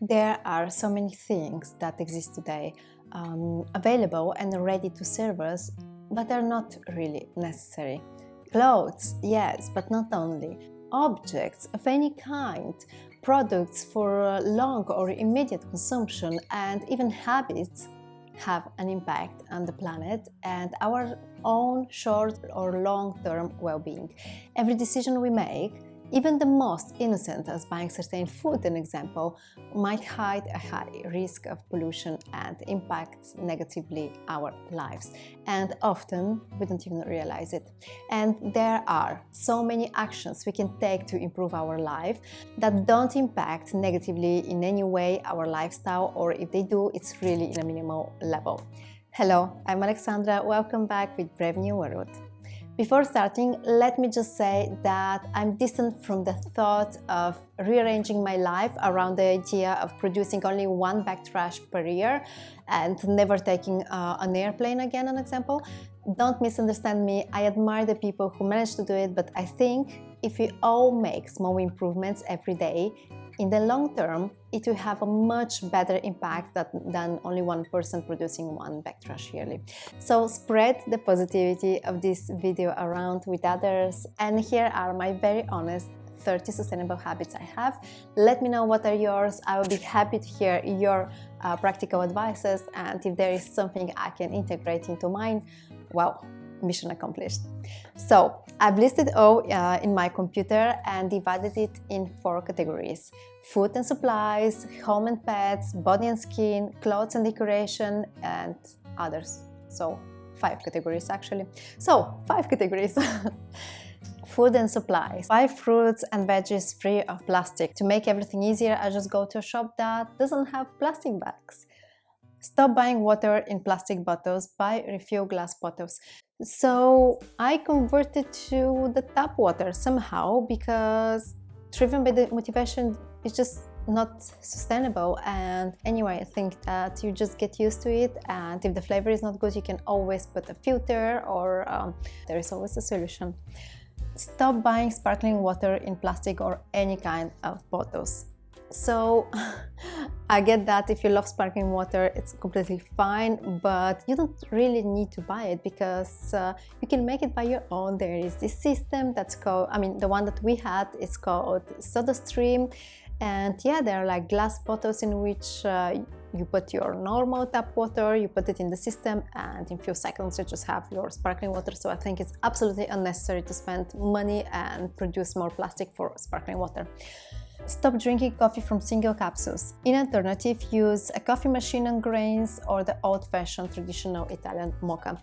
There are so many things that exist today, available and ready to serve us, but are not really necessary. Clothes, yes, but not only. Objects of any kind, products for long or immediate consumption, and even habits have an impact on the planet and our own short or long-term well-being. Every decision we make, even the most innocent, as buying certain food, an example, might hide a high risk of pollution and impact negatively our lives. And often we don't even realize it. And there are so many actions we can take to improve our life that don't impact negatively in any way our lifestyle, or if they do, it's really in a minimal level. Hello, I'm Alexandra. Welcome back with Brave New World. Before starting, let me just say that I'm distant from the thought of rearranging my life around the idea of producing only one bag trash per year and never taking an airplane again, an example. Don't misunderstand me, I admire the people who manage to do it, but I think if we all make small improvements every day, in the long term, it will have a much better impact than only one person producing one bag trash yearly. So spread the positivity of this video around with others. And here are my very honest 30 sustainable habits I have. Let me know what are yours. I will be happy to hear your practical advices. And if there is something I can integrate into mine, well, mission accomplished. So I've listed all in my computer and divided it in 4 categories: food and supplies, home and pets, body and skin, clothes and decoration, and others. So 5 categories actually. So 5 categories. Food and supplies. Buy fruits and veggies free of plastic. To make everything easier, I just go to a shop that doesn't have plastic bags. Stop buying water in plastic bottles, buy refill glass bottles. So I converted to the tap water somehow because driven by the motivation is just not sustainable. And anyway, I think that you just get used to it, and if the flavor is not good, you can always put a filter, or there is always a solution. Stop buying sparkling water in plastic or any kind of bottles. So I get that if you love sparkling water, it's completely fine, but you don't really need to buy it because you can make it by your own. There is this system that's called, the one that we had is called SodaStream. And yeah, there are like glass bottles in which you put your normal tap water, you put it in the system, and in a few seconds you just have your sparkling water. So I think it's absolutely unnecessary to spend money and produce more plastic for sparkling water. Stop drinking coffee from single capsules. In alternative, use a coffee machine on grains or the old-fashioned traditional Italian mocha.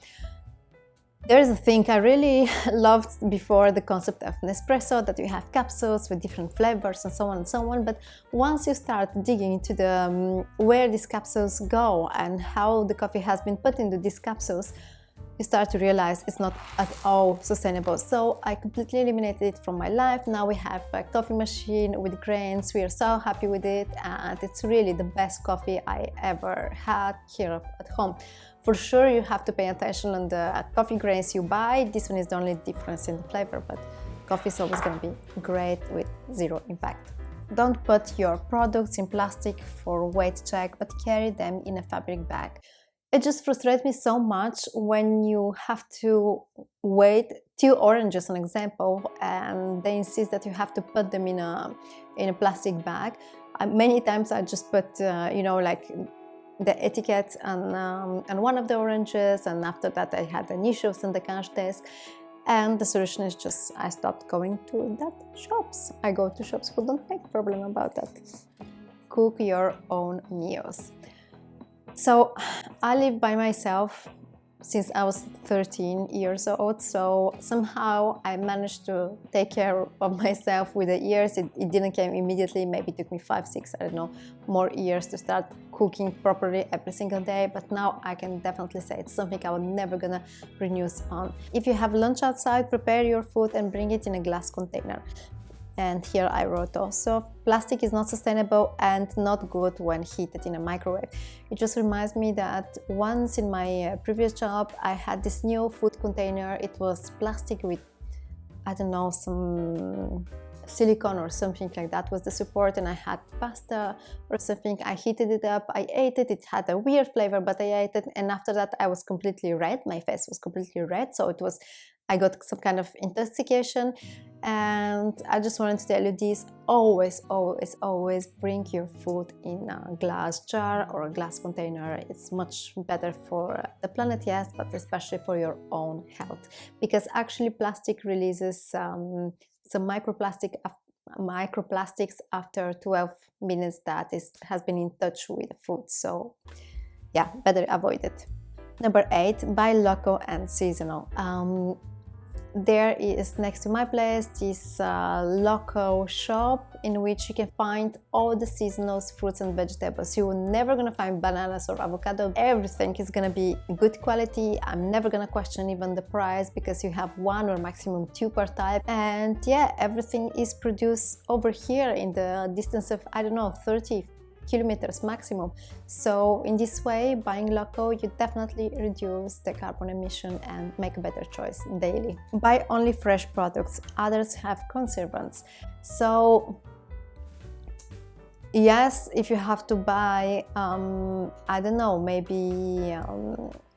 There's a thing I really loved before, the concept of Nespresso, that you have capsules with different flavors and so on and so on. But once you start digging into the where these capsules go and how the coffee has been put into these capsules, you start to realize it's not at all sustainable. So I completely eliminated it from my life. Now we have a coffee machine with grains. We are so happy with it, and it's really the best coffee I ever had here at home. For sure, you have to pay attention on the coffee grains you buy. This one is the only difference in the flavor, but coffee is always going to be great with zero impact. Don't put your products in plastic for weight check, but carry them in a fabric bag. It just frustrates me so much when you have to weigh 2 oranges, an example, and they insist that you have to put them in a plastic bag. Many times I just put, like the etiquette on one of the oranges, and after that I had an issues on the cash desk. And the solution is just I stopped going to that shops. I go to shops who don't make a problem about that. Cook your own meals. So I live by myself since I was 13 years old, so somehow I managed to take care of myself with the years. It didn't come immediately, maybe it took me 5, 6, I don't know, more years to start cooking properly every single day, but now I can definitely say it's something I was never gonna renews on. If you have lunch outside, prepare your food and bring it in a glass container. And here I wrote also, plastic is not sustainable and not good when heated in a microwave. It just reminds me that once in my previous job, I had this new food container. It was plastic with, I don't know, some silicone or something like that was the support, and I had pasta or something. I heated it up, I ate it, it had a weird flavor, but I ate it, and after that I was completely red, my face was completely red, so I got some kind of intoxication. And I just wanted to tell you this: always, always, always bring your food in a glass jar or a glass container. It's much better for the planet, yes, but especially for your own health, because actually plastic releases some microplastics after 12 minutes that has been in touch with the food. So yeah, better avoid it. Number 8, buy local and seasonal. There is, next to my place, this local shop in which you can find all the seasonal fruits and vegetables. You're never gonna find bananas or avocado. Everything is gonna be good quality. I'm never gonna question even the price, because you have 1 or maximum 2 per type. And yeah, everything is produced over here in the distance of, I don't know, 30 kilometers maximum. So in this way, buying local, you definitely reduce the carbon emission and make a better choice daily. Buy only fresh products. Others have conservants. So yes, if you have to buy I don't know, maybe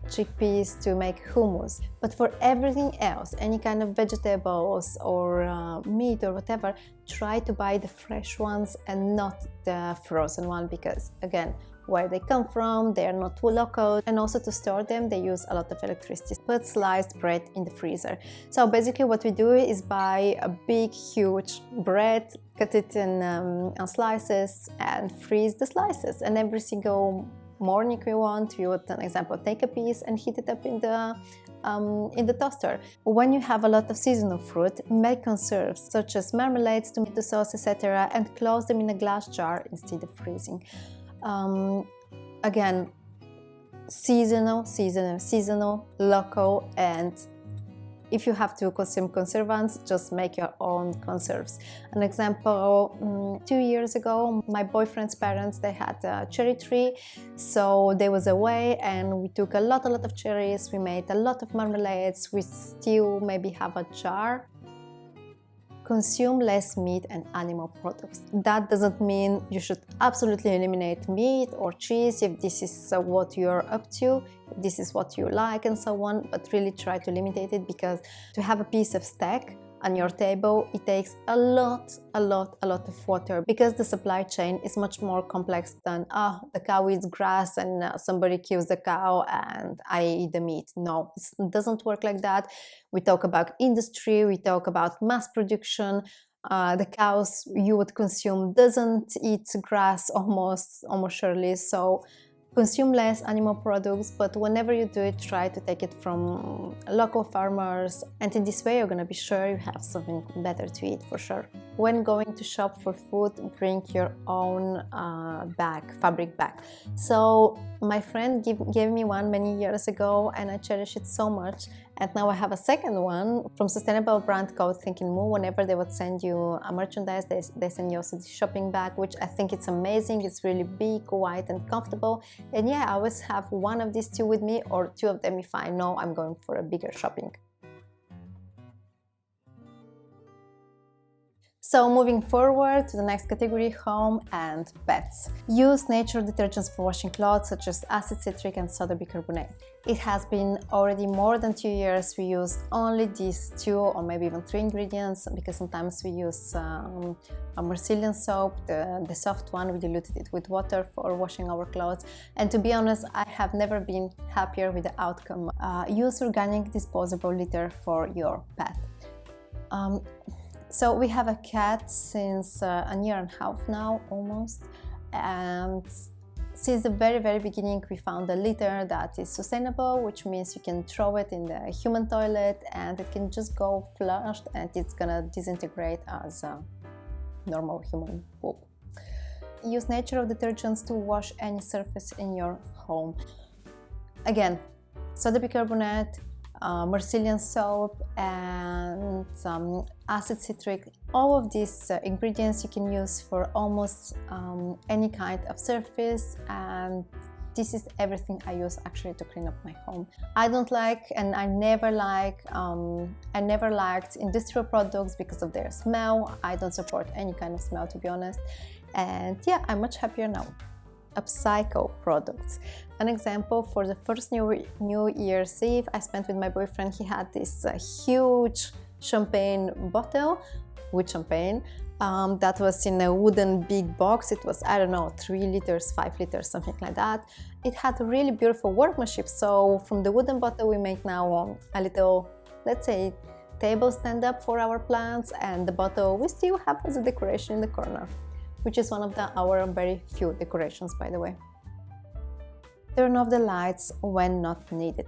chickpeas to make hummus, but for everything else, any kind of vegetables or meat or whatever, try to buy the fresh ones and not the frozen one, because again, where they come from, they are not too local, and also to store them they use a lot of electricity. Put sliced bread in the freezer. So basically what we do is buy a big huge bread, cut it in slices and freeze the slices, and every single morning we would, an example, take a piece and heat it up in the toaster. When you have a lot of seasonal fruit, make conserves such as marmalades, tomato sauce, etc., and close them in a glass jar instead of freezing. Again, seasonal, local, and if you have to consume conservants, just make your own conserves. An example, 2 years ago, my boyfriend's parents, they had a cherry tree, so they was away and we took a lot of cherries, we made a lot of marmalades, we still maybe have a jar. Consume less meat and animal products. That doesn't mean you should absolutely eliminate meat or cheese if this is what you're up to, if this is what you like and so on, but really try to limit it, because to have a piece of steak on your table, it takes a lot of water, because the supply chain is much more complex than the cow eats grass and somebody kills the cow and I eat the meat. No, it doesn't work like that. We talk about industry, we talk about mass production. The cows you would consume doesn't eat grass almost surely, so consume less animal products, but whenever you do it, try to take it from local farmers, and in this way you're gonna be sure you have something better to eat for sure. When going to shop for food, bring your own fabric bag. So my friend gave me one many years ago and I cherish it so much, and now I have a second one from sustainable brand called Thinking Moo. Whenever they would send you a merchandise, they send you also the shopping bag, which I think it's amazing. It's really big, wide and comfortable, and yeah, I always have one of these two with me, or 2 of them if I know I'm going for a bigger shopping. So moving forward to the next category, home and pets. Use natural detergents for washing clothes such as acid citric and soda bicarbonate. It has been already more than 2 years we use only these 2 or maybe even 3 ingredients, because sometimes we use a Marcelian soap, the soft one, we diluted it with water for washing our clothes, and to be honest, I have never been happier with the outcome. Use organic disposable litter for your pet. So we have a cat since a year and a half now, almost, and since the very beginning we found a litter that is sustainable, which means you can throw it in the human toilet and it can just go flushed and it's gonna disintegrate as a normal human poop. Use natural detergents to wash any surface in your home. Again, soda bicarbonate, Marcelian soap and acid citric. All of these ingredients you can use for almost any kind of surface, and this is everything I use actually to clean up my home. I don't like, and I never liked industrial products because of their smell. I don't support any kind of smell, to be honest. And yeah, I'm much happier now. Upcycle products. An example, for the first New Year's Eve I spent with my boyfriend, he had this huge champagne bottle with champagne that was in a wooden big box. It was, I don't know, 3 liters, 5 liters, something like that. It had really beautiful workmanship. So from the wooden bottle we make now a little, let's say, table stand up for our plants, and the bottle we still have as a decoration in the corner, which is one of our very few decorations, by the way. Turn off the lights when not needed.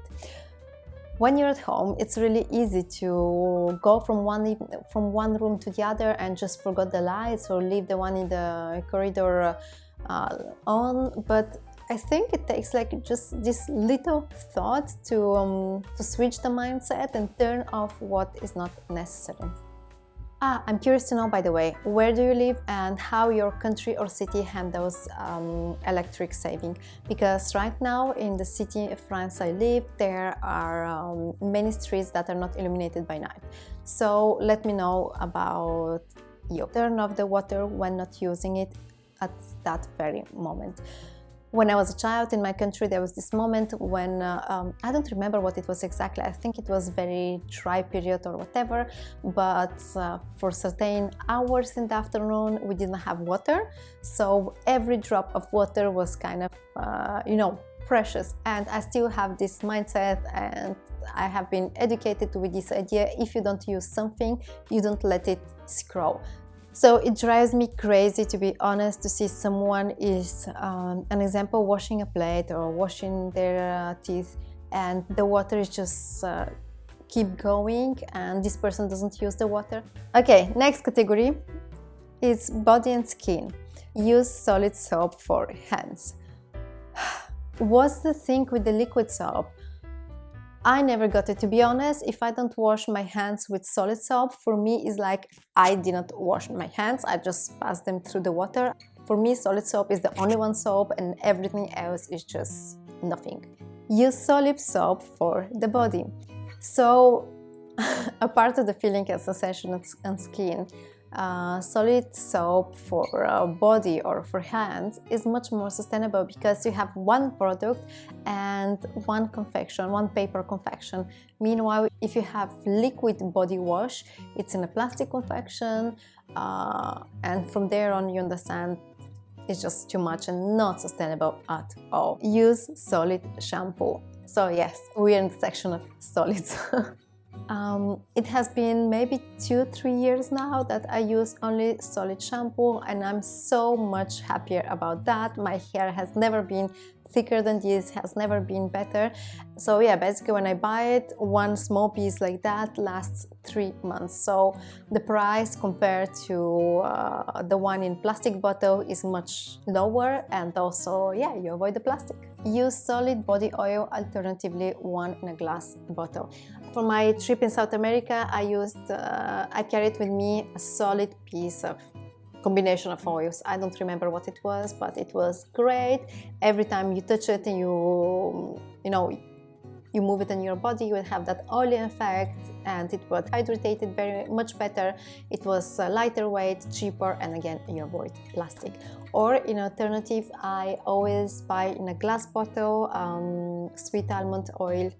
When you're at home, it's really easy to go from one room to the other and just forget the lights or leave the one in the corridor on. But I think it takes like just this little thought to switch the mindset and turn off what is not necessary. I'm curious to know, by the way, where do you live and how your country or city handles electric saving? Because right now in the city of France I live, there are many streets that are not illuminated by night. So let me know about you. Turn off the water when not using it at that very moment. When I was a child in my country, there was this moment when, I don't remember what it was exactly, I think it was very dry period or whatever, but for certain hours in the afternoon we didn't have water, so every drop of water was kind of, precious. And I still have this mindset, and I have been educated with this idea: if you don't use something, you don't let it scroll. So it drives me crazy, to be honest, to see someone is, an example, washing a plate or washing their teeth, and the water is just keep going, and this person doesn't use the water. Okay, next category is body and skin. Use solid soap for hands. What's the thing with the liquid soap? I never got it, to be honest. If I don't wash my hands with solid soap, for me it's like I didn't wash my hands, I just pass them through the water. For me, solid soap is the only one soap, and everything else is just nothing. Use solid soap for the body. So, a part of the feeling and sensation on skin, solid soap for body or for hands is much more sustainable, because you have one product and one paper confection. Meanwhile, if you have liquid body wash, it's in a plastic confection, and from there on you understand it's just too much and not sustainable at all. Use solid shampoo. So yes, we're in the section of solids. It has been maybe 2-3 years now that I use only solid shampoo, and I'm so much happier about that. My hair has never been thicker than this, has never been better. So yeah, basically when I buy it, one small piece like that lasts 3 months. So the price compared to the one in plastic bottle is much lower, and also, yeah, you avoid the plastic. Use solid body oil, alternatively one in a glass bottle. For my trip in South America, I carried with me a solid piece of combination of oils. I don't remember what it was, but it was great. Every time you touch it and you move it in your body, you will have that oily effect, and it was hydrated very much better. It was lighter weight, cheaper, and again, you avoid plastic. Or in alternative, I always buy in a glass bottle sweet almond oil.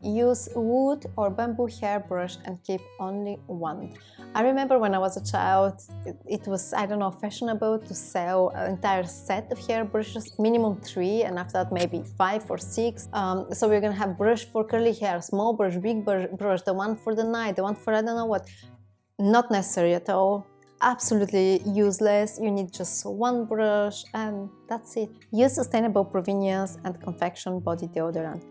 Use wood or bamboo hairbrush and keep only one. I remember when I was a child, it was, I don't know, fashionable to sell an entire set of hairbrushes, minimum 3, and after that maybe 5 or 6. So we're gonna have brush for curly hair, small brush, big brush, the one for the night, the one for I don't know what. Not necessary at all. Absolutely useless. You need just one brush and that's it. Use sustainable provenience and confection body deodorant.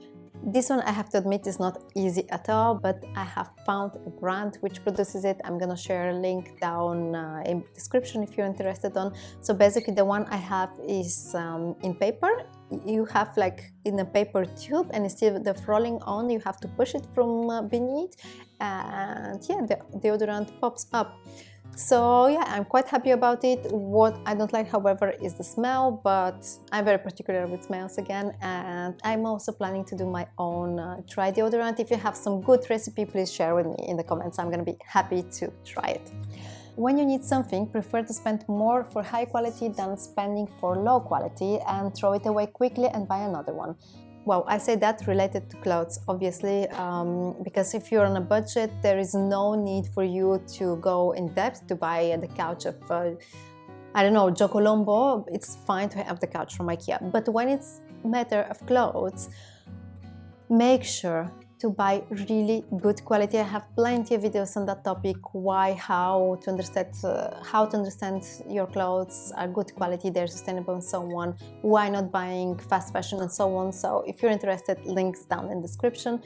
This one, I have to admit, is not easy at all, but I have found a brand which produces it. I'm gonna share a link down in the description if you're interested on. So basically the one I have is in paper. You have like in a paper tube, and instead of rolling on, you have to push it from beneath, and yeah, the deodorant pops up. So yeah, I'm quite happy about it. What I don't like, however, is the smell, but I'm very particular with smells again, and I'm also planning to do my own dry deodorant. If you have some good recipe, please share with me in the comments. I'm gonna be happy to try it. When you need something, prefer to spend more for high quality than spending for low quality and throw it away quickly and buy another one. Well, I say that related to clothes, obviously, because if you're on a budget, there is no need for you to go in depth to buy the couch of, I don't know, Giocolombo. It's fine to have the couch from IKEA. But when it's a matter of clothes, make sure to buy really good quality. I have plenty of videos on that topic, how to understand your clothes are good quality, they're sustainable and so on, why not buying fast fashion and so on. So if you're interested, links down in the description.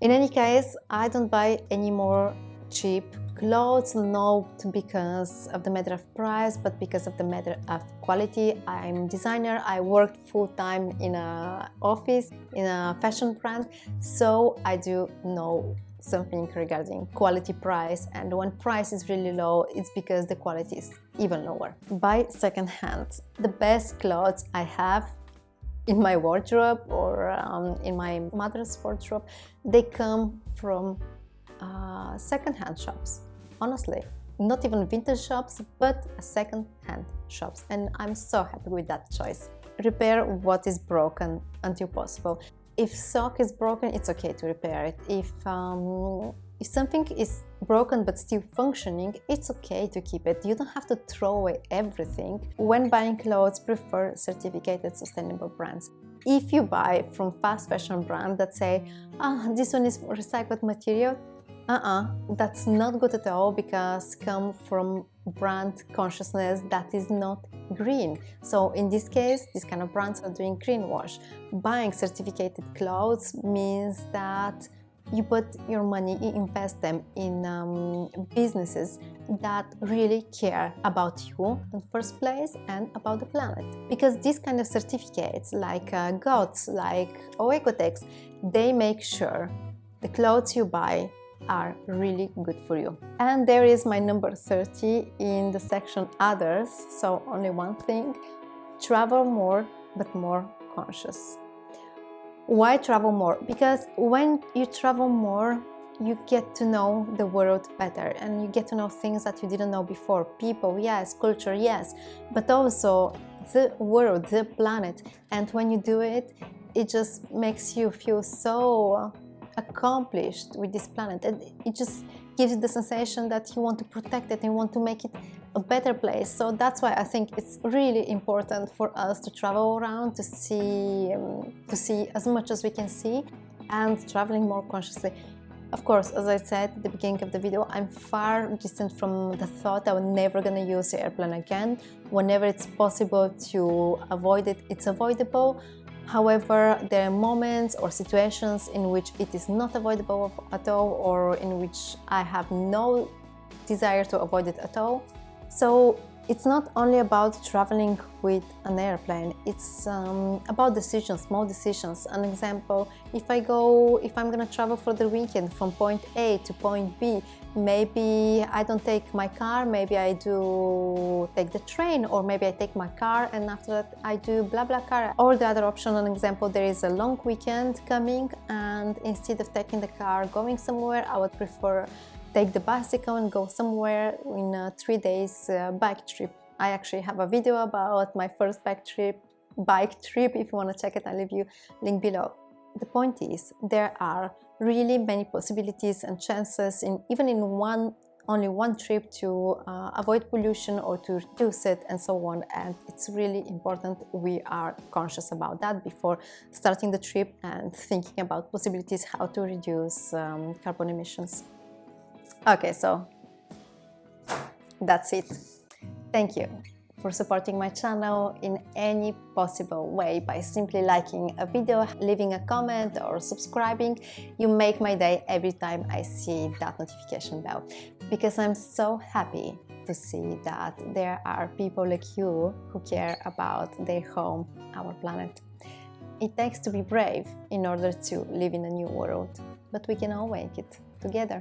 In any case, I don't buy any more cheap clothes, not because of the matter of price, but because of the matter of quality. I'm a designer, I worked full-time in an office, in a fashion brand, so I do know something regarding quality price, and when price is really low, it's because the quality is even lower. Buy second-hand. The best clothes I have in my wardrobe or in my mother's wardrobe, they come from second-hand shops. Honestly, not even vintage shops, but second-hand shops, and I'm so happy with that choice. Repair what is broken until possible. If sock is broken, it's okay to repair it. If something is broken but still functioning, it's okay to keep it. You don't have to throw away everything. When buying clothes, prefer certificated sustainable brands. If you buy from fast fashion brands that say, this one is recycled material, that's not good at all, because come from brand consciousness that is not green. So in this case, these kind of brands are doing greenwash. Buying certificated clothes means that you put your money, you invest them in businesses that really care about you in the first place and about the planet. Because these kind of certificates, like GOTS, like Oecotex, they make sure the clothes you buy are really good for you. And there is my number 30 in the section others, so only one thing: travel more but more conscious. Why travel more? Because when you travel more, you get to know the world better, and you get to know things that you didn't know before. People, yes, culture, yes, but also the world, the planet. And when you do it, it just makes you feel so accomplished with this planet, and it just gives you the sensation that you want to protect it and you want to make it a better place. So that's why I think it's really important for us to travel around, to see as much as we can see, and traveling more consciously. Of course, as I said at the beginning of the video, I'm far distant from the thought that I'm never gonna use the airplane again. Whenever it's possible to avoid it, it's avoidable. However, there are moments or situations in which it is not avoidable at all, or in which I have no desire to avoid it at all. So it's not only about traveling with an airplane, it's about decisions, small decisions. An example, if I'm gonna travel for the weekend from point A to point B, maybe I don't take my car, maybe I do take the train, or maybe I take my car and after that I do BlaBlaCar. Or the other option, an example, there is a long weekend coming, and instead of taking the car going somewhere, I would prefer take the bicycle and go somewhere in a 3 days bike trip. I actually have a video about my first bike trip. If you want to check it, I'll leave you a link below. The point is, there are really many possibilities and chances even in only one trip to avoid pollution or to reduce it and so on, and it's really important we are conscious about that before starting the trip and thinking about possibilities how to reduce carbon emissions. Okay, so that's it. Thank you for supporting my channel in any possible way by simply liking a video, leaving a comment or subscribing. You make my day every time I see that notification bell, because I'm so happy to see that there are people like you who care about their home, our planet. It takes to be brave in order to live in a new world, but we can all make it together.